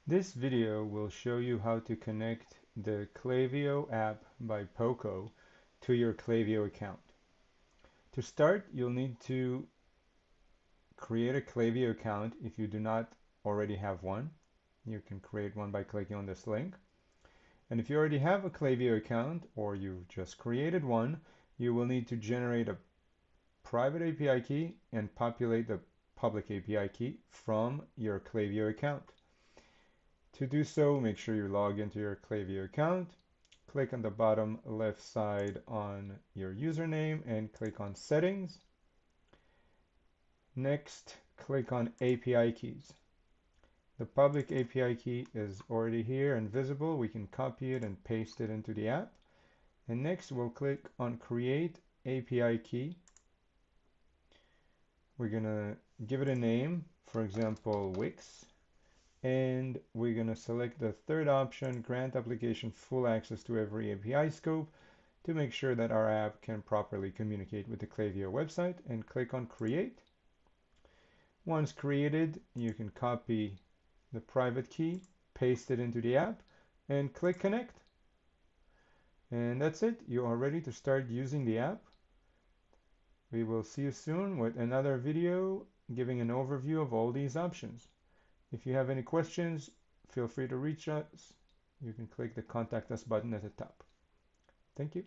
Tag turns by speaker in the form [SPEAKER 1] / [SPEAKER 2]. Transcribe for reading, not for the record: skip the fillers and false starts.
[SPEAKER 1] This video will show you how to connect the Klaviyo app by PoCo to your Klaviyo account. To start, you'll need to create a Klaviyo account if you do not already have one. You can create one by clicking on this link. And if you already have a Klaviyo account or you've just created one, you will need to generate a private API key and populate the public API key from your Klaviyo account. To do so, make sure you log into your Klaviyo account. Click on the bottom left side on your username and click on Settings. Next, click on API Keys. The public API key is already here and visible. We can copy it and paste it into the app. And next, we'll click on Create API Key. We're going to give it a name, for example, Wix. And we're going to select the third option, grant application full access to every API scope, to make sure that our app can properly communicate with the Klaviyo website, and click on Create. Once created, you can copy the private key, paste it into the app, and click Connect. And that's it. You are ready to start using the app. We will see you soon with another video giving an overview of all these options. If you have any questions, feel free to reach us. You can click the Contact Us button at the top. Thank you.